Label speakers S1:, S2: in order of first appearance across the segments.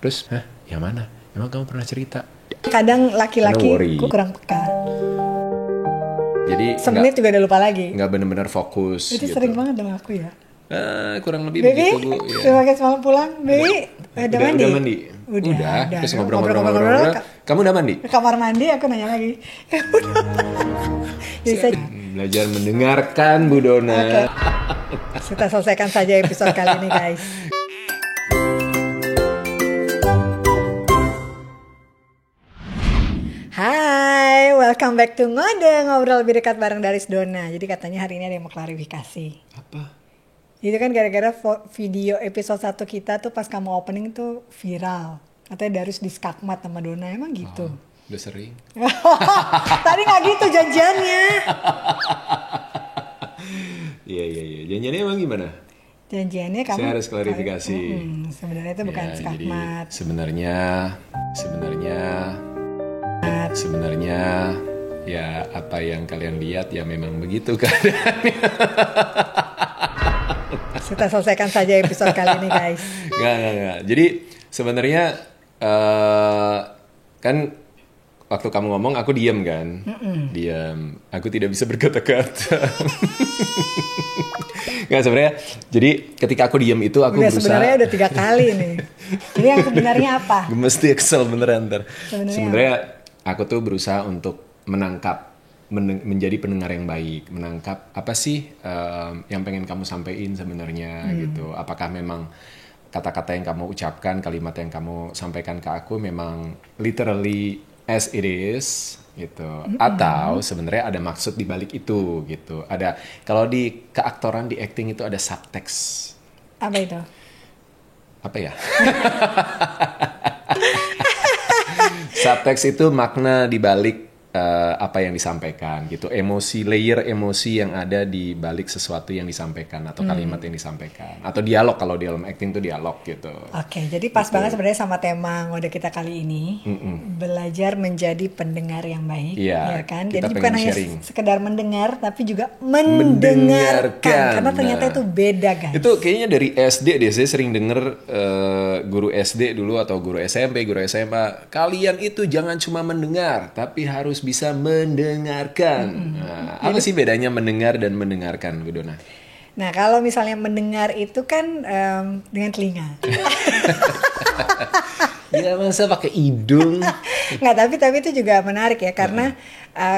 S1: Terus, yang mana? Emang kamu pernah cerita?
S2: Kadang laki-laki kurang peka.
S1: Jadi
S2: semenit juga udah lupa lagi.
S1: Nggak benar-benar fokus.
S2: Itu
S1: gitu.
S2: sering banget dong aku ya.
S1: Kurang lebih
S2: Baby,
S1: begitu Bu. Ya.
S2: terima kasih semalam pulang. Baby, udah mandi?
S1: Udah. Terus ngobrol-ngobrol. Kamu udah mandi?
S2: Ke kamar mandi aku nanya lagi. Jadi
S1: belajar mendengarkan Bu Dona.
S2: Okay. Kita selesaikan saja episode kali ini guys. Hai, welcome back to Ngobrol lebih dekat bareng Daris Dona. Jadi katanya hari ini ada yang mau klarifikasi.
S1: Apa?
S2: Itu kan gara-gara video episode 1 kita tuh pas kamu opening tuh viral. Katanya Daris diskakmat sama Dona, emang gitu?
S1: Udah sering.
S2: Tadi gak gitu janjiannya.
S1: Iya. Janjiannya emang gimana?
S2: Janjiannya kamu...
S1: Saya harus klarifikasi.
S2: Sebenarnya itu bukan skakmat.
S1: Sebenarnya ya apa yang kalian lihat ya memang begitu keadaannya.
S2: Kita selesaikan saja episode kali ini guys.
S1: Nggak. Jadi sebenarnya kan waktu kamu ngomong aku diam kan. Diam. Aku tidak bisa berkata-kata. Nggak sebenarnya. Jadi ketika aku diam itu aku berusaha.
S2: Sebenarnya udah 3 kali nih. Jadi yang sebenarnya apa?
S1: Mesti kesel beneran ntar. Sebenarnya aku tuh berusaha untuk menjadi pendengar yang baik, menangkap apa sih yang pengen kamu sampaikan sebenarnya gitu. Apakah memang kata-kata yang kamu ucapkan, kalimat yang kamu sampaikan ke aku memang literally as it is gitu, atau sebenarnya ada maksud di balik itu gitu. Ada, kalau di keaktoran, di acting itu ada subtext.
S2: Apa itu?
S1: Apa ya? Subtext itu makna di balik apa yang disampaikan gitu, layer emosi yang ada di balik sesuatu yang disampaikan atau kalimat yang disampaikan atau dialog, kalau di dalam acting itu dialog gitu.
S2: Oke, jadi pas banget sebenarnya sama tema ngode kita kali ini, belajar menjadi pendengar yang baik, ya kan? Jadi bukan hanya sekedar mendengar, tapi juga mendengarkan. Karena ternyata itu beda guys.
S1: Itu kayaknya dari SD deh, saya sering denger guru SD dulu atau guru SMP, guru SMA, kalian itu jangan cuma mendengar, tapi harus bisa mendengarkan. Nah, apa sih bedanya mendengar dan mendengarkan, Bu Dona?
S2: Nah, kalau misalnya mendengar itu kan dengan telinga.
S1: Ya masa pakai hidung?
S2: Nggak, tapi itu juga menarik ya, karena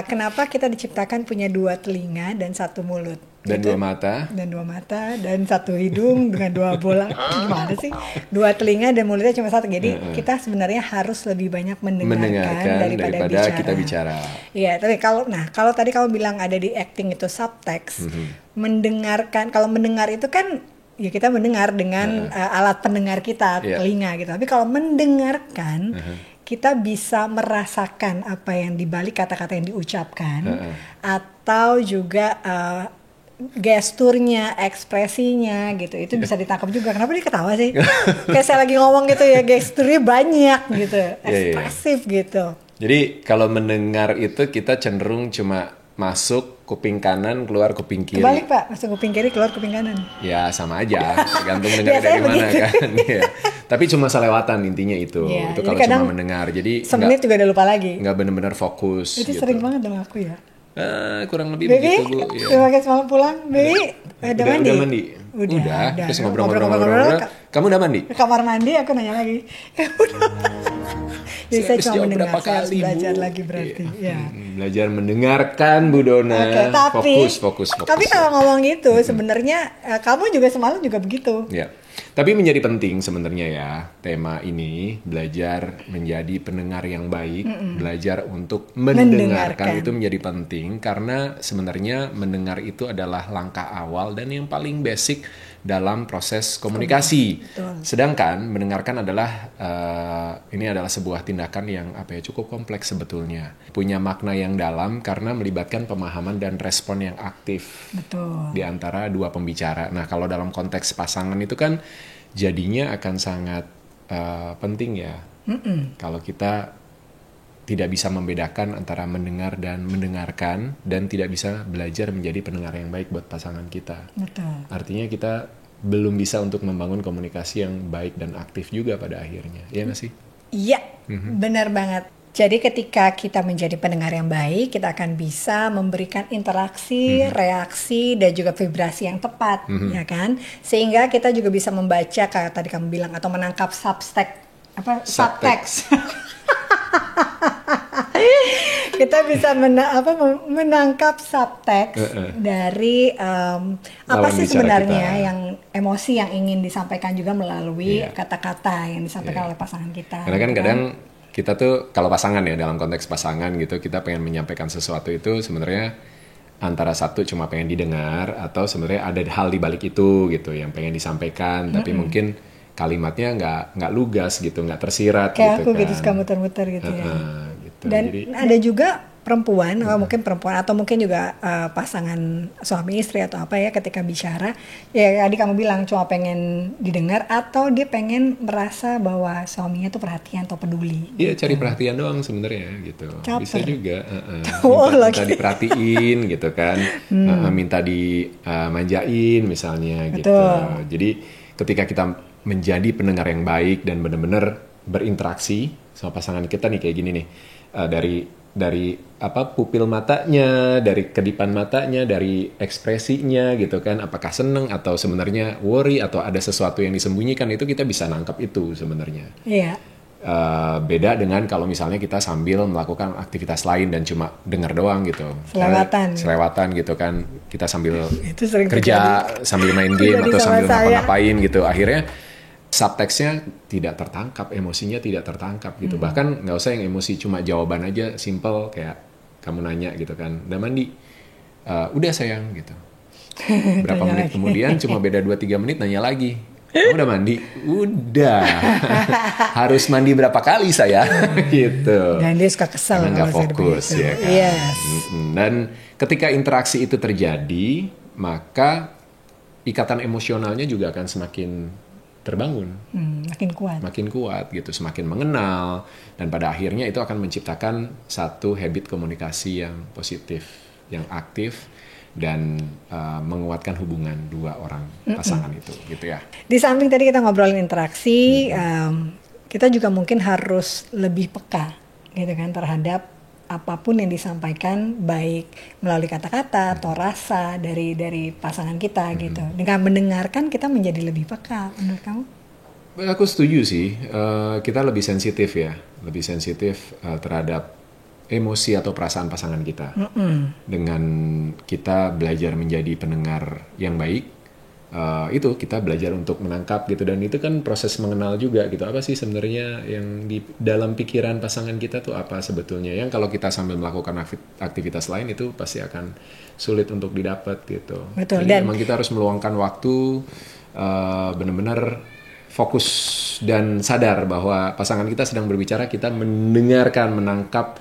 S2: kenapa kita diciptakan punya 2 telinga dan 1 mulut.
S1: Dan
S2: gitu?
S1: 2 mata.
S2: Dan 2 mata dan 1 hidung dengan 2 bola. Gimana sih? 2 telinga dan mulutnya cuma 1. Jadi kita sebenarnya harus lebih banyak mendengarkan daripada
S1: kita bicara.
S2: Iya, tapi kalau tadi kamu bilang ada di acting itu subtext, mendengarkan, kalau mendengar itu kan ya kita mendengar dengan alat pendengar kita, telinga gitu. Tapi kalau mendengarkan, kita bisa merasakan apa yang dibalik kata-kata yang diucapkan, atau juga gesturnya, ekspresinya gitu. Itu bisa ditangkap juga. Kenapa dia ketawa sih? Kayak saya lagi ngomong gitu ya, gesturnya banyak gitu, ekspresif gitu.
S1: Jadi kalau mendengar itu kita cenderung cuma masuk kuping kanan, keluar kuping kiri.
S2: Kebalik Pak, masuk kuping kiri, keluar kuping kanan.
S1: Ya sama aja, tergantung dengar dari mana kan. Ya. Tapi cuma selewatan intinya itu. Itu kalau cuma mendengar. Jadi
S2: semenit juga udah lupa lagi.
S1: Nggak benar-benar fokus.
S2: Itu
S1: gitu.
S2: sering banget dong aku ya.
S1: Kurang lebih
S2: Baby,
S1: begitu Bu. Ya.
S2: terima kasih semalam pulang. Baby, udah mandi?
S1: Udah mandi? Udah. Terus ngobrol-ngobrol. Kamu udah mandi?
S2: Ke kamar mandi aku nanya lagi. Jadi saya cuma mendengar, saya harus belajar lagi berarti. Ya.
S1: Belajar mendengarkan Bu Dona. Fokus.
S2: Tapi kalau ngomong gitu, sebenarnya kamu juga semalam juga begitu.
S1: Ya. Tapi menjadi penting sebenarnya ya tema ini, belajar menjadi pendengar yang baik, belajar untuk mendengarkan itu menjadi penting karena sebenarnya mendengar itu adalah langkah awal dan yang paling basic dalam proses komunikasi.
S2: Betul.
S1: Sedangkan mendengarkan adalah ini adalah sebuah tindakan yang cukup kompleks sebetulnya, punya makna yang dalam karena melibatkan pemahaman dan respon yang aktif.
S2: Betul.
S1: Di antara 2 pembicara. Nah kalau dalam konteks pasangan itu kan jadinya akan sangat penting ya. Kalau kita tidak bisa membedakan antara mendengar dan mendengarkan dan tidak bisa belajar menjadi pendengar yang baik buat pasangan kita.
S2: Betul.
S1: Artinya kita belum bisa untuk membangun komunikasi yang baik dan aktif juga pada akhirnya. Iya nggak sih?
S2: Iya, benar banget. Jadi ketika kita menjadi pendengar yang baik, kita akan bisa memberikan interaksi, reaksi, dan juga vibrasi yang tepat, ya kan? Sehingga kita juga bisa membaca, kayak tadi kamu bilang, atau menangkap subtext. Kita bisa menangkap subtext dari apa sih sebenarnya kita, yang emosi yang ingin disampaikan juga melalui kata-kata yang disampaikan oleh pasangan kita.
S1: Karena kan kadang kita tuh kalau pasangan ya, dalam konteks pasangan gitu, kita pengen menyampaikan sesuatu itu sebenarnya antara satu cuma pengen didengar, atau sebenarnya ada hal di balik itu gitu yang pengen disampaikan, tapi mungkin kalimatnya nggak lugas gitu, nggak tersirat
S2: kayak
S1: gitu
S2: aku
S1: kan.
S2: gitu suka muter-muter gitu ya.
S1: Gitu.
S2: Dan
S1: jadi,
S2: ada juga perempuan, mungkin perempuan atau mungkin juga pasangan suami istri atau apa ya, ketika bicara ya tadi kamu bilang cuma pengen didengar, atau dia pengen merasa bahwa suaminya tuh perhatian atau peduli.
S1: Iya, cari perhatian doang sebenarnya gitu.
S2: Caper.
S1: Bisa juga minta diperhatiin gitu kan, minta dimanjain misalnya.
S2: Betul.
S1: Gitu. Jadi ketika kita menjadi pendengar yang baik dan benar-benar berinteraksi sama pasangan kita nih, kayak gini nih, dari pupil matanya, dari kedipan matanya, dari ekspresinya gitu kan, apakah seneng atau sebenarnya worry atau ada sesuatu yang disembunyikan, itu kita bisa nangkap itu sebenarnya.
S2: Iya.
S1: Beda dengan kalau misalnya kita sambil melakukan aktivitas lain dan cuma dengar doang gitu. Selewatan gitu kan, kita sambil kerja, sambil main game atau sambil ngapa-ngapain gitu, akhirnya subtext-nya tidak tertangkap, emosinya tidak tertangkap gitu. Bahkan nggak usah yang emosi, cuma jawaban aja simple, kayak kamu nanya gitu kan, udah mandi? Udah sayang gitu. Berapa menit kemudian, cuma beda 2-3 menit nanya lagi, kamu udah mandi? Udah. Harus mandi berapa kali saya? Gitu.
S2: Dan dia suka kesel.
S1: Karena nggak fokus ya kan.
S2: Yes.
S1: Dan ketika interaksi itu terjadi, maka ikatan emosionalnya juga akan semakin terbangun, makin kuat gitu, semakin mengenal, dan pada akhirnya itu akan menciptakan satu habit komunikasi yang positif, yang aktif, dan menguatkan hubungan dua orang pasangan itu, gitu ya.
S2: Di samping tadi kita ngobrolin interaksi, kita juga mungkin harus lebih peka, gitu kan, terhadap apapun yang disampaikan, baik melalui kata-kata atau rasa dari pasangan kita gitu. Dengan mendengarkan kita menjadi lebih peka, menurut kamu?
S1: Aku setuju sih, kita lebih sensitif ya, lebih sensitif terhadap emosi atau perasaan pasangan kita. Dengan kita belajar menjadi pendengar yang baik, itu kita belajar untuk menangkap gitu, dan itu kan proses mengenal juga gitu, apa sih sebenarnya yang di dalam pikiran pasangan kita tuh apa sebetulnya, yang kalau kita sambil melakukan aktivitas lain itu pasti akan sulit untuk didapat gitu.
S2: Betul.
S1: Jadi memang kita harus meluangkan waktu, benar-benar fokus dan sadar bahwa pasangan kita sedang berbicara, kita mendengarkan, menangkap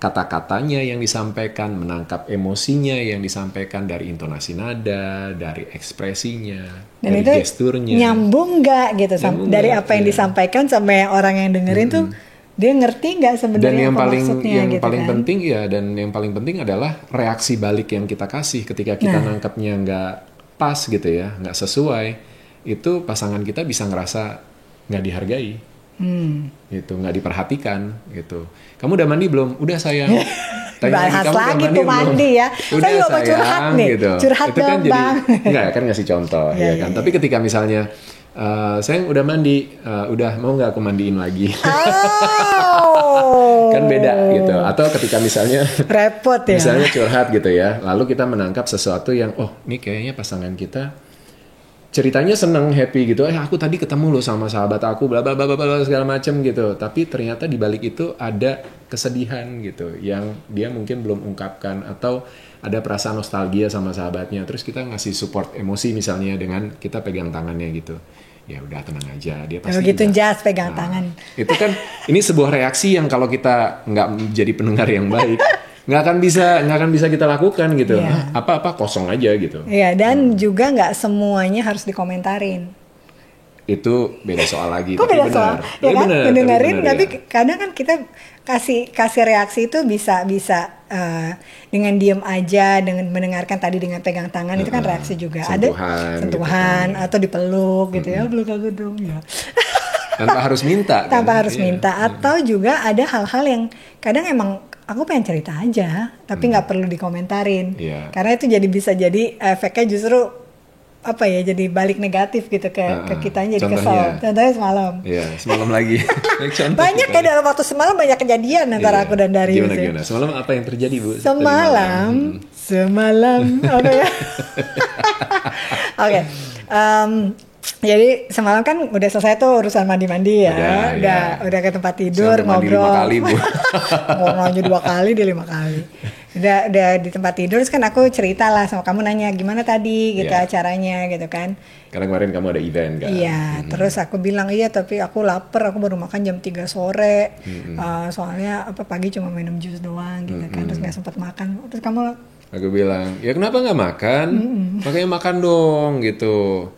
S1: kata-katanya yang disampaikan, menangkap emosinya yang disampaikan, dari intonasi nada, dari ekspresinya, dan dari gesturnya.
S2: Nyambung nggak gitu, dari apa yang disampaikan sampai orang yang dengerin tuh dia ngerti nggak sebenarnya apa maksudnya
S1: yang
S2: gitu
S1: paling
S2: kan?
S1: penting ya, dan yang paling penting adalah reaksi balik yang kita kasih ketika kita nangkapnya nggak pas gitu ya, nggak sesuai, itu pasangan kita bisa ngerasa nggak dihargai. Gitu, nggak diperhatikan gitu. Kamu udah mandi belum? Udah sayang.
S2: Bahas lagi tuh mandi ya.
S1: Udah
S2: saya juga mau curhat nih.
S1: Gitu.
S2: Curhat
S1: itu kan
S2: dong, Bang.
S1: Enggak kan, ngasih contoh ya kan. Tapi ketika misalnya sayang udah mandi, udah mau nggak aku mandiin lagi? Kan beda gitu. Atau ketika misalnya
S2: repot ya.
S1: Misalnya curhat gitu ya. Lalu kita menangkap sesuatu yang ini kayaknya pasangan kita ceritanya seneng, happy gitu. Aku tadi ketemu loh sama sahabat aku, bla bla bla bla segala macem gitu. Tapi ternyata di balik itu ada kesedihan gitu, yang dia mungkin belum ungkapkan, atau ada perasaan nostalgia sama sahabatnya. Terus kita ngasih support emosi misalnya dengan kita pegang tangannya gitu. Ya udah, tenang aja, dia pasti.
S2: Begitu jas pegang tangan.
S1: Itu kan ini sebuah reaksi yang kalau kita nggak jadi pendengar yang baik, nggak akan bisa kita lakukan gitu. Apa-apa kosong aja gitu.
S2: Iya, dan juga nggak semuanya harus dikomentarin.
S1: itu beda soal lagi.
S2: Kok
S1: tapi
S2: beda soal? Ya kan,
S1: bener,
S2: mendengarin,
S1: bener,
S2: tapi
S1: ya.
S2: kadang kan kita kasih reaksi itu bisa dengan diem aja, dengan mendengarkan tadi dengan pegang tangan itu kan reaksi juga.
S1: Sentuhan,
S2: Ada sentuhan
S1: gitu kan, ya.
S2: atau dipeluk gitu ya, peluk aku dong ya.
S1: Tanpa harus minta. Kan?
S2: Tanpa harus minta, atau juga ada hal-hal yang kadang emang aku pengen cerita aja, tapi nggak perlu dikomentarin, karena itu bisa jadi efeknya justru apa ya, jadi balik negatif gitu ke kitanya, jadi kesel. Contohnya semalam.
S1: Iya, semalam lagi.
S2: Banyak kayak dalam waktu semalam banyak kejadian antara aku dan Darius.
S1: Gimana? Semalam apa yang terjadi, Bu?
S2: Semalam apa ya? Oke. Jadi semalam kan udah selesai tuh urusan mandi-mandi ya. Udah ke tempat tidur, ngobrol.
S1: 5 kali, Bu.
S2: Ngomongnya 2 kali, dia 5 kali. Udah di tempat tidur, terus kan aku cerita lah sama kamu, nanya gimana tadi gitu acaranya gitu kan.
S1: Karena kemarin kamu ada event kan.
S2: Iya, terus aku bilang iya tapi aku lapar, aku baru makan jam 3 sore. Soalnya pagi cuma minum jus doang gitu kan, terus gak sempat makan. Terus
S1: aku bilang, ya kenapa gak makan? Makanya makan dong gitu.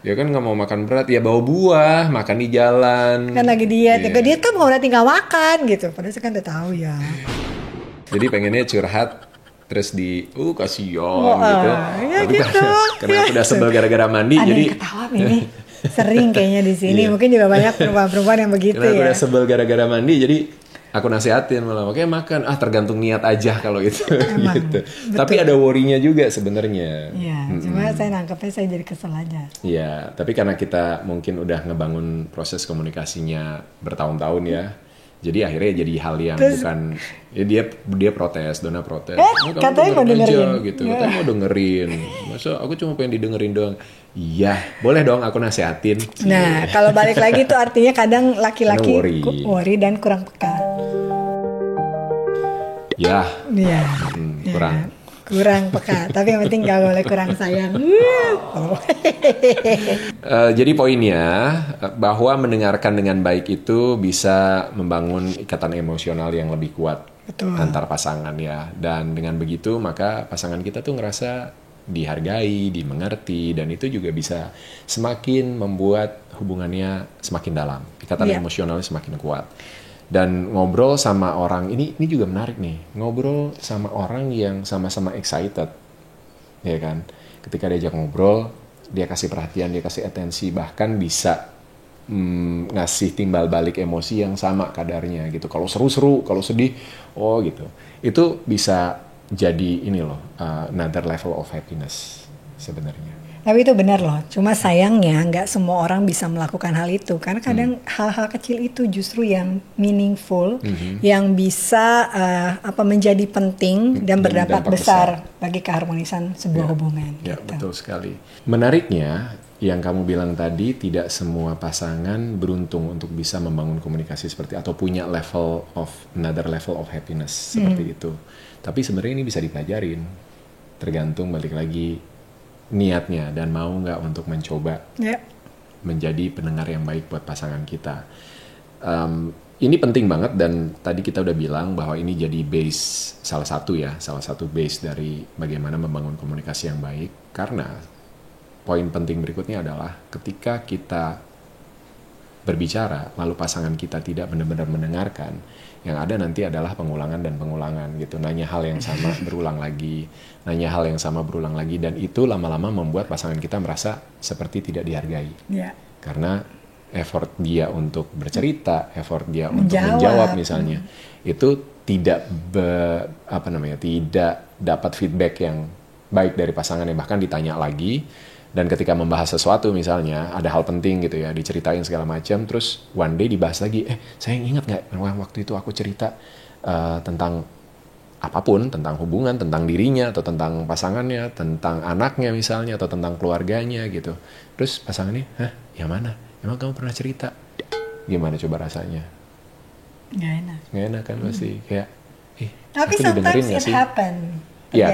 S1: Ya kan nggak mau makan berat, ya bawa buah, makan di jalan.
S2: Kan lagi diet, diet kan mau tinggal makan gitu. Padahal saya kan udah tahu ya.
S1: Jadi pengennya curhat, terus kasihan gitu.
S2: Ya
S1: tapi
S2: gitu.
S1: Karena aku udah sebel gara-gara mandi,
S2: ada
S1: jadi
S2: yang ketawa ini sering kayaknya di sini. Mungkin juga banyak perempuan-perempuan yang begitu
S1: karena
S2: ya.
S1: aku udah sebel gara-gara mandi, jadi aku nasihatin malah, makanya makan, tergantung niat aja kalau itu. Gitu. Tapi ada worry-nya juga sebenarnya.
S2: Iya, cuma saya nangkepnya saya jadi kesel aja.
S1: Iya, tapi karena kita mungkin udah ngebangun proses komunikasinya bertahun-tahun ya, jadi akhirnya jadi hal yang bukan, ya dia protes, Donna protes.
S2: Katanya mau dengerin.
S1: Gitu. Katanya mau dengerin. Masa aku cuma pengen didengerin doang. Iya, boleh dong aku nasehatin.
S2: Nah, kalau balik lagi tuh artinya kadang laki-laki worry dan kurang peka.
S1: Ya.
S2: Iya.
S1: Kurang.
S2: Kurang peka, tapi yang penting gak boleh kurang sayang.
S1: Jadi poinnya bahwa mendengarkan dengan baik itu bisa membangun ikatan emosional yang lebih kuat. Betul. Antar pasangan ya. Dan dengan begitu maka pasangan kita tuh ngerasa dihargai, dimengerti, dan itu juga bisa semakin membuat hubungannya semakin dalam, ikatan emosionalnya semakin kuat. Dan ngobrol sama orang ini juga menarik nih, ngobrol sama orang yang sama-sama excited, ya kan? Ketika diajak ngobrol, dia kasih perhatian, dia kasih atensi, bahkan bisa ngasih timbal balik emosi yang sama kadarnya gitu. Kalau seru-seru, kalau sedih, gitu. Itu bisa jadi ini loh, another level of happiness sebenarnya.
S2: Tapi itu benar loh, cuma sayangnya nggak semua orang bisa melakukan hal itu, karena kadang hal-hal kecil itu justru yang meaningful, yang bisa menjadi penting dan berdampak besar bagi keharmonisan sebuah hubungan.
S1: Ya,
S2: gitu.
S1: Betul sekali. Menariknya, yang kamu bilang tadi, tidak semua pasangan beruntung untuk bisa membangun komunikasi seperti atau punya another level of happiness seperti itu. Tapi sebenarnya ini bisa dipelajarin, tergantung balik lagi niatnya dan mau nggak untuk mencoba menjadi pendengar yang baik buat pasangan kita. Ini penting banget, dan tadi kita udah bilang bahwa ini jadi salah satu base dari bagaimana membangun komunikasi yang baik. Karena poin penting berikutnya adalah ketika kita berbicara lalu pasangan kita tidak benar-benar mendengarkan, yang ada nanti adalah pengulangan gitu. Nanya hal yang sama berulang lagi, dan itu lama-lama membuat pasangan kita merasa seperti tidak dihargai. Karena effort dia untuk bercerita, effort dia untuk menjawab misalnya, itu tidak dapat feedback yang baik dari pasangannya, bahkan ditanya lagi. Dan ketika membahas sesuatu misalnya, ada hal penting gitu ya, diceritain segala macam, terus one day dibahas lagi, sayang ingat gak waktu itu aku cerita tentang apapun, tentang hubungan, tentang dirinya, atau tentang pasangannya, tentang anaknya misalnya, atau tentang keluarganya gitu. Terus pasangannya, yang mana? Emang kamu pernah cerita? Gimana coba rasanya?
S2: Gak
S1: enak kan pasti, kayak,
S2: tapi sometimes it happen.
S1: Ya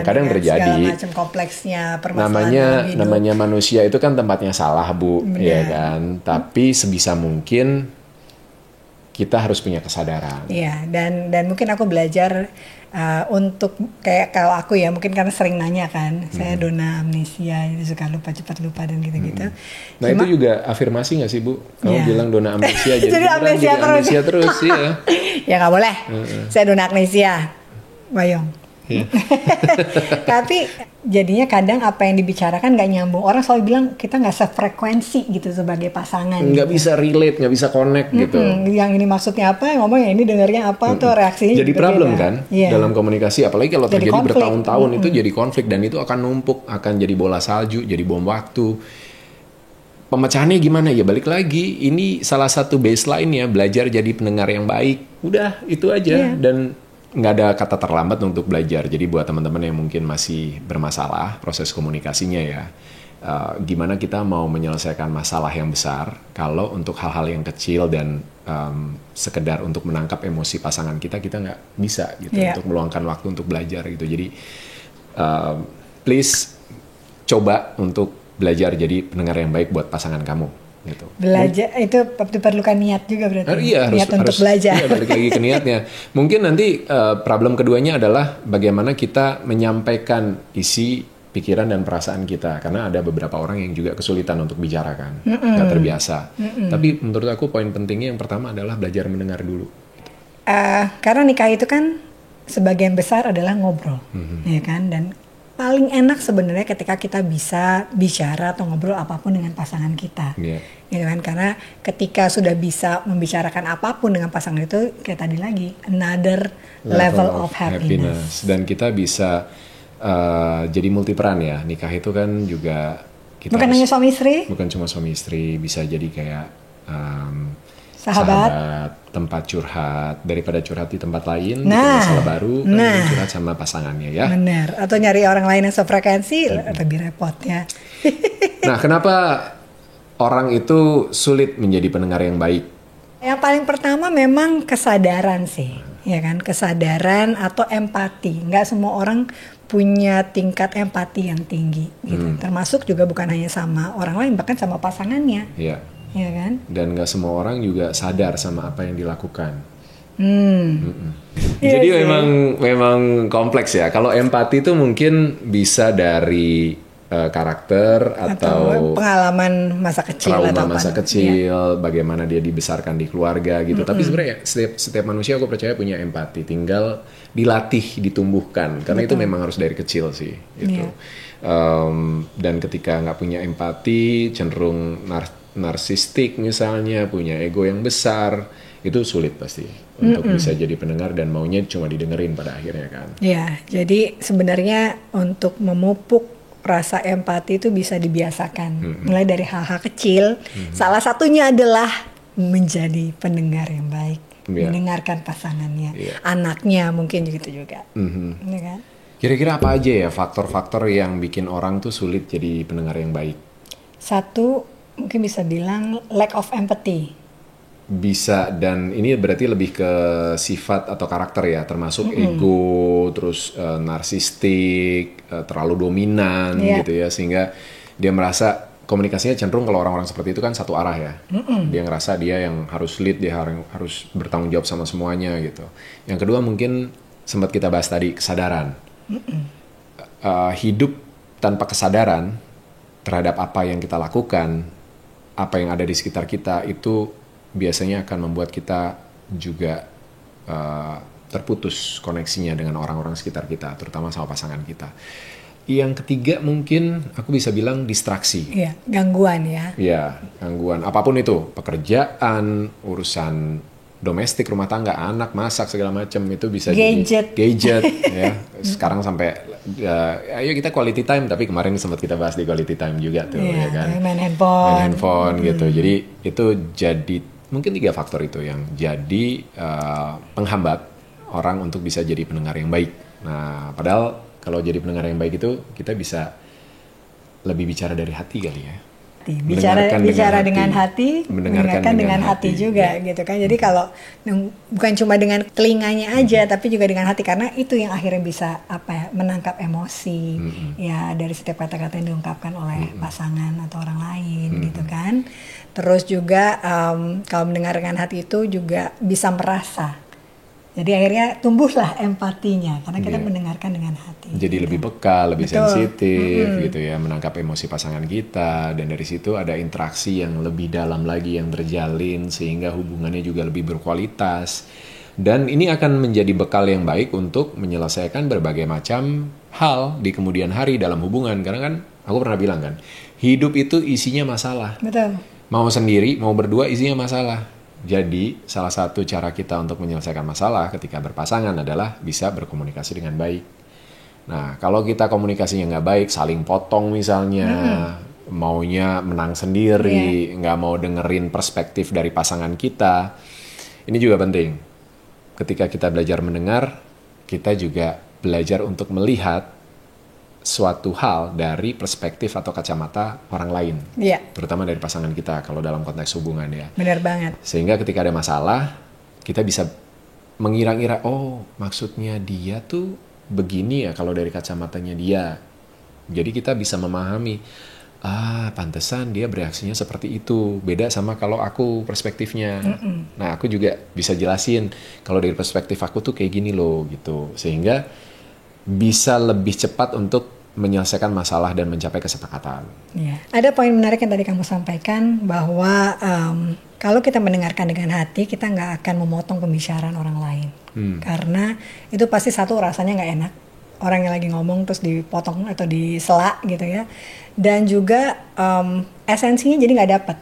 S1: kadang terjadi.
S2: Segala macam kompleksnya permasalahan
S1: namanya manusia itu kan tempatnya salah, Bu. Ya kan. Tapi sebisa mungkin kita harus punya kesadaran.
S2: Iya, dan mungkin aku belajar untuk kayak kalau aku ya mungkin karena sering nanya kan, saya dona amnesia, jadi suka lupa cepat lupa dan gitu-gitu.
S1: Nah itu juga afirmasi nggak sih Bu? Kamu bilang dona amnesia jadi
S2: amnesia
S1: terus ya.
S2: Ya nggak boleh, saya dona amnesia, Bayong. Tapi jadinya kadang apa yang dibicarakan nggak nyambung. Orang selalu bilang kita nggak sefrekuensi gitu sebagai pasangan.
S1: Nggak
S2: gitu.
S1: Bisa relate, nggak bisa connect gitu.
S2: Yang ini maksudnya apa, yang ngomong yang ini dengarnya apa, tuh reaksinya.
S1: Jadi problem kan dalam komunikasi. Apalagi kalau
S2: jadi
S1: terjadi
S2: konflik.
S1: Bertahun-tahun itu jadi konflik dan itu akan numpuk, akan jadi bola salju, jadi bom waktu. Pemecahannya gimana ya? Balik lagi, ini salah satu baseline ya, belajar jadi pendengar yang baik. Udah itu aja dan nggak ada kata terlambat untuk belajar. Jadi buat teman-teman yang mungkin masih bermasalah proses komunikasinya ya, gimana kita mau menyelesaikan masalah yang besar kalau untuk hal-hal yang kecil dan sekedar untuk menangkap emosi pasangan kita nggak bisa gitu untuk meluangkan waktu untuk belajar gitu. Jadi please coba untuk belajar jadi pendengar yang baik buat pasangan kamu. Gitu.
S2: Belajar itu diperlukan niat juga berarti.
S1: Iya,
S2: niat untuk belajar.
S1: Iya, balik lagi ke niatnya. Mungkin nanti problem keduanya adalah bagaimana kita menyampaikan isi pikiran dan perasaan kita, karena ada beberapa orang yang juga kesulitan untuk bicarakan, nggak terbiasa. Tapi menurut aku poin pentingnya yang pertama adalah belajar mendengar dulu.
S2: Karena nikah itu kan sebagian besar adalah ngobrol, ya kan, dan paling enak sebenarnya ketika kita bisa bicara atau ngobrol apapun dengan pasangan kita, gitu kan? Karena ketika sudah bisa membicarakan apapun dengan pasangan itu, kayak tadi lagi, another level of happiness.
S1: Dan kita bisa jadi multiperan ya. Nikah itu kan juga kita
S2: bukan hanya suami istri,
S1: bukan cuma suami istri, bisa jadi kayak
S2: sahabat,
S1: tempat curhat, daripada curhat di tempat lain, bikin masalah baru, kan curhat sama pasangannya ya.
S2: Benar, atau nyari orang lain yang sefrekuensi, lebih repot ya.
S1: Nah, kenapa orang itu sulit menjadi pendengar yang baik?
S2: Yang paling pertama memang kesadaran sih, ya kan, kesadaran atau empati. Nggak semua orang punya tingkat empati yang tinggi, gitu. Termasuk juga bukan hanya sama orang lain, bahkan sama pasangannya.
S1: Iya.
S2: Ya kan?
S1: Dan nggak semua orang juga sadar sama apa yang dilakukan.
S2: Iya
S1: Jadi
S2: sih.
S1: memang kompleks ya. Kalau empati itu mungkin bisa dari karakter atau
S2: pengalaman masa kecil
S1: trauma
S2: atau
S1: masa kecil, bagaimana dia dibesarkan di keluarga gitu. Tapi sebenarnya setiap manusia aku percaya punya empati, tinggal dilatih, ditumbuhkan. Karena itu memang harus dari kecil sih. Gitu. Dan ketika nggak punya empati, cenderung narsistik misalnya, punya ego yang besar, itu sulit pasti untuk bisa jadi pendengar dan maunya cuma didengerin pada akhirnya kan.
S2: Ya, jadi sebenarnya untuk memupuk rasa empati itu bisa dibiasakan, mulai dari hal-hal kecil. Salah satunya adalah menjadi pendengar yang baik, mendengarkan pasangannya, anaknya mungkin gitu juga. Ya kan?
S1: Kira-kira apa aja ya faktor-faktor yang bikin orang tuh sulit jadi pendengar yang baik?
S2: Satu, mungkin bisa bilang lack of empathy.
S1: Bisa, dan ini berarti lebih ke sifat atau karakter ya, termasuk ego, terus narsistik, terlalu dominan gitu ya, sehingga dia merasa komunikasinya cenderung kalau orang-orang seperti itu kan satu arah ya. Dia ngerasa dia yang harus lead, dia harus bertanggung jawab sama semuanya gitu. Yang kedua mungkin sempat kita bahas tadi, kesadaran. Hidup tanpa kesadaran terhadap apa yang kita lakukan, apa yang ada di sekitar kita, itu biasanya akan membuat kita juga terputus koneksinya dengan orang-orang sekitar kita, terutama sama pasangan kita. Yang ketiga mungkin aku bisa bilang distraksi.
S2: Iya, gangguan ya.
S1: Iya, gangguan. Apapun itu, pekerjaan, urusan domestik, rumah tangga, anak, masak, segala macam, itu bisa
S2: gadget.
S1: Jadi gadget ya. Sekarang sampai ayo kita quality time, tapi kemarin sempat kita bahas di quality time juga tuh ya kan.
S2: Main
S1: handphone gitu. Jadi itu jadi mungkin 3 faktor itu yang jadi penghambat orang untuk bisa jadi pendengar yang baik. Nah, padahal kalau jadi pendengar yang baik itu kita bisa lebih bicara dari hati kali ya.
S2: hati. Bicara dengan hati, mendengarkan dengan hati juga gitu kan. Jadi kalau bukan cuma dengan telinganya aja, tapi juga dengan hati, karena itu yang akhirnya bisa menangkap emosi ya dari setiap kata-kata yang diungkapkan oleh pasangan atau orang lain gitu kan. Terus juga kalau mendengarkan hati itu juga bisa merasa. Jadi akhirnya tumbuhlah empatinya karena kita mendengarkan dengan hati.
S1: Jadi lebih peka, lebih sensitif gitu ya, menangkap emosi pasangan kita, dan dari situ ada interaksi yang lebih dalam lagi yang terjalin sehingga hubungannya juga lebih berkualitas. Dan ini akan menjadi bekal yang baik untuk menyelesaikan berbagai macam hal di kemudian hari dalam hubungan. Karena kan aku pernah bilang kan, hidup itu isinya masalah.
S2: Betul.
S1: Mau sendiri, mau berdua isinya masalah. Jadi, salah satu cara kita untuk menyelesaikan masalah ketika berpasangan adalah bisa berkomunikasi dengan baik. Nah, kalau kita komunikasinya nggak baik, saling potong misalnya, maunya menang sendiri, nggak mau dengerin perspektif dari pasangan kita, ini juga penting. Ketika kita belajar mendengar, kita juga belajar untuk melihat suatu hal dari perspektif atau kacamata orang lain, terutama dari pasangan kita kalau dalam konteks hubungan ya.
S2: Benar banget.
S1: Sehingga ketika ada masalah, kita bisa mengira-ngira, oh maksudnya dia tuh begini ya kalau dari kacamatanya dia. Jadi kita bisa memahami, pantesan dia bereaksinya seperti itu. Beda sama kalau aku perspektifnya. Nah aku juga bisa jelasin, kalau dari perspektif aku tuh kayak gini loh gitu. Sehingga bisa lebih cepat untuk menyelesaikan masalah dan mencapai kesepakatan.
S2: Ya. Ada poin menarik yang tadi kamu sampaikan bahwa kalau kita mendengarkan dengan hati, kita nggak akan memotong pembicaraan orang lain. Karena itu pasti satu rasanya nggak enak. Orang yang lagi ngomong terus dipotong atau disela gitu ya. Dan juga esensinya jadi nggak dapet.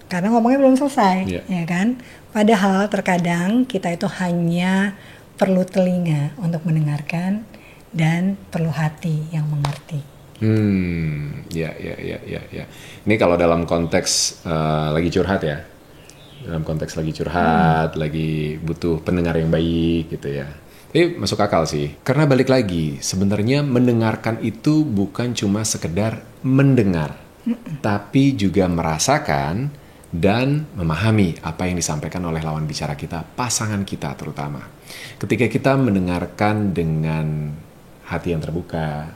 S2: Karena ngomongnya belum selesai, ya kan? Padahal terkadang kita itu hanya perlu telinga untuk mendengarkan dan perlu hati yang mengerti.
S1: Ya. Ini kalau dalam konteks lagi curhat ya, dalam konteks lagi curhat, lagi butuh pendengar yang baik gitu ya. Tapi masuk akal sih, karena balik lagi sebenarnya mendengarkan itu bukan cuma sekedar mendengar, tapi juga merasakan dan memahami apa yang disampaikan oleh lawan bicara kita, pasangan kita terutama. Ketika kita mendengarkan dengan hati yang terbuka,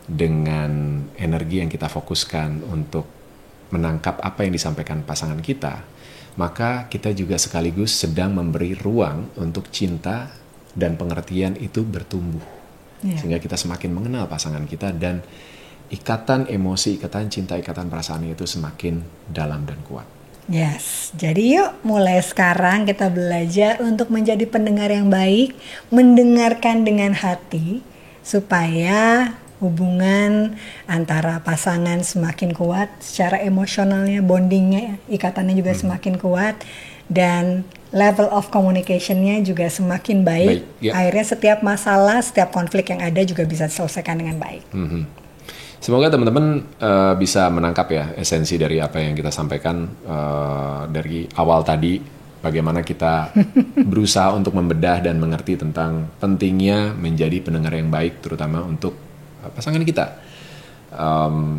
S1: dengan energi yang kita fokuskan untuk menangkap apa yang disampaikan pasangan kita, maka kita juga sekaligus sedang memberi ruang untuk cinta dan pengertian itu bertumbuh. Sehingga kita semakin mengenal pasangan kita dan ikatan emosi, ikatan cinta, ikatan perasaan itu semakin dalam dan kuat.
S2: Yes, jadi yuk mulai sekarang kita belajar untuk menjadi pendengar yang baik, mendengarkan dengan hati, supaya hubungan antara pasangan semakin kuat secara emosionalnya, bondingnya, ikatannya juga semakin kuat, dan level of communication-nya juga semakin baik. Akhirnya setiap masalah, setiap konflik yang ada juga bisa diselesaikan dengan baik.
S1: Semoga teman-teman bisa menangkap ya esensi dari apa yang kita sampaikan dari awal tadi. Bagaimana kita berusaha untuk membedah dan mengerti tentang pentingnya menjadi pendengar yang baik, terutama untuk pasangan kita.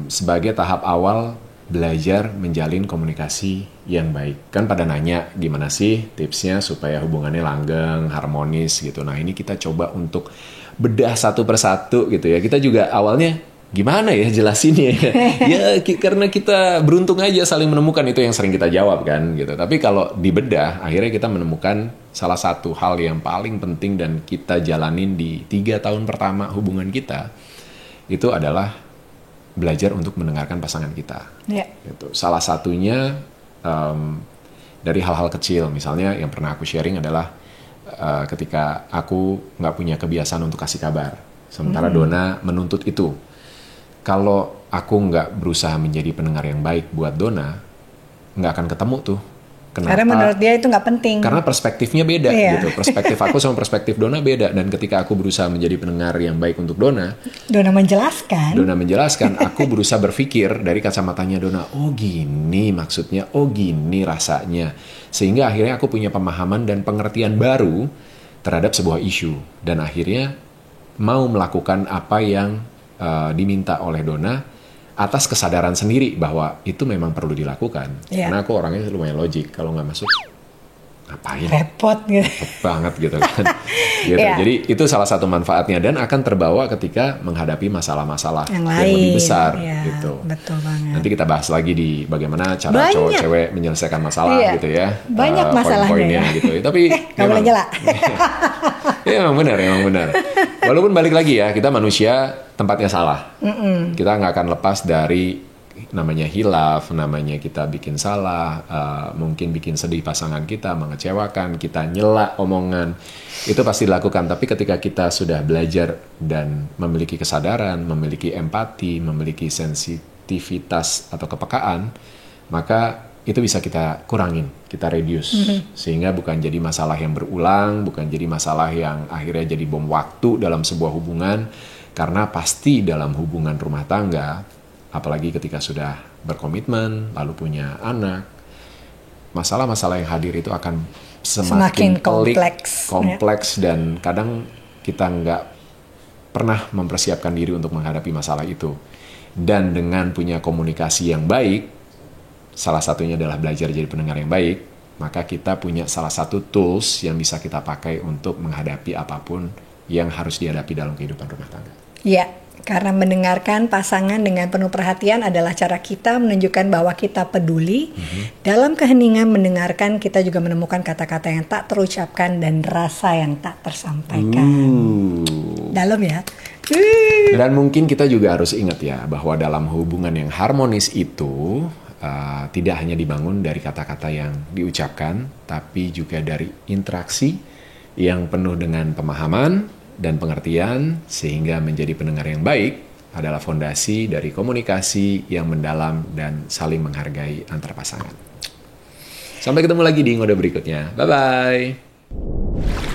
S1: Sebagai tahap awal belajar menjalin komunikasi yang baik. Kan pada nanya gimana sih tipsnya supaya hubungannya langgeng, harmonis gitu. Nah ini kita coba untuk bedah satu persatu gitu ya. Kita juga awalnya gimana ya jelasinnya ya karena kita beruntung aja saling menemukan, itu yang sering kita jawab kan gitu. Tapi kalau dibedah akhirnya kita menemukan salah satu hal yang paling penting dan kita jalanin di 3 tahun pertama hubungan kita, itu adalah belajar untuk mendengarkan pasangan kita. Gitu. Salah satunya dari hal-hal kecil, misalnya yang pernah aku sharing adalah ketika aku nggak punya kebiasaan untuk kasih kabar, sementara Donna menuntut itu. Kalau aku nggak berusaha menjadi pendengar yang baik buat Donna, nggak akan ketemu tuh. Kenapa?
S2: Karena menurut dia itu nggak penting.
S1: Karena perspektifnya beda gitu. Perspektif aku sama perspektif Donna beda. Dan ketika aku berusaha menjadi pendengar yang baik untuk Donna menjelaskan, aku berusaha berpikir dari kacamatanya Donna. Oh gini maksudnya, oh gini rasanya. Sehingga akhirnya aku punya pemahaman dan pengertian baru terhadap sebuah isu. Dan akhirnya mau melakukan apa yang diminta oleh Donna atas kesadaran sendiri bahwa itu memang perlu dilakukan. Karena aku orangnya lumayan logik, kalau nggak masuk ngapain?
S2: Repot gitu.
S1: Repot banget gitu kan. Gitu. Jadi itu salah satu manfaatnya dan akan terbawa ketika menghadapi masalah-masalah yang lebih besar gitu.
S2: Betul banget.
S1: Nanti kita bahas lagi di bagaimana cara cowok cewek menyelesaikan masalah gitu ya.
S2: Banyak masalahnya
S1: gitu. Tapi
S2: nggak boleh nyela.
S1: Ya emang benar. Walaupun balik lagi ya, kita manusia tempatnya salah. Kita nggak akan lepas dari namanya hilaf, namanya kita bikin salah, mungkin bikin sedih pasangan kita, mengecewakan, kita nyela omongan, itu pasti dilakukan. Tapi ketika kita sudah belajar dan memiliki kesadaran, memiliki empati, memiliki sensitivitas atau kepekaan, maka itu bisa kita kurangin, kita reduce, sehingga bukan jadi masalah yang berulang, bukan jadi masalah yang akhirnya jadi bom waktu dalam sebuah hubungan, karena pasti dalam hubungan rumah tangga, apalagi ketika sudah berkomitmen, lalu punya anak, masalah-masalah yang hadir itu akan semakin kompleks dan kadang kita nggak pernah mempersiapkan diri untuk menghadapi masalah itu. Dan dengan punya komunikasi yang baik, salah satunya adalah belajar jadi pendengar yang baik, maka kita punya salah satu tools yang bisa kita pakai untuk menghadapi apapun yang harus dihadapi dalam kehidupan rumah tangga.
S2: Iya. Karena mendengarkan pasangan dengan penuh perhatian adalah cara kita menunjukkan bahwa kita peduli. Dalam keheningan mendengarkan, kita juga menemukan kata-kata yang tak terucapkan dan rasa yang tak tersampaikan. Dalam ya.
S1: Dan mungkin kita juga harus ingat ya, bahwa dalam hubungan yang harmonis itu tidak hanya dibangun dari kata-kata yang diucapkan, tapi juga dari interaksi yang penuh dengan pemahaman dan pengertian, sehingga menjadi pendengar yang baik adalah fondasi dari komunikasi yang mendalam dan saling menghargai antar pasangan. Sampai ketemu lagi di ngode berikutnya. Bye-bye.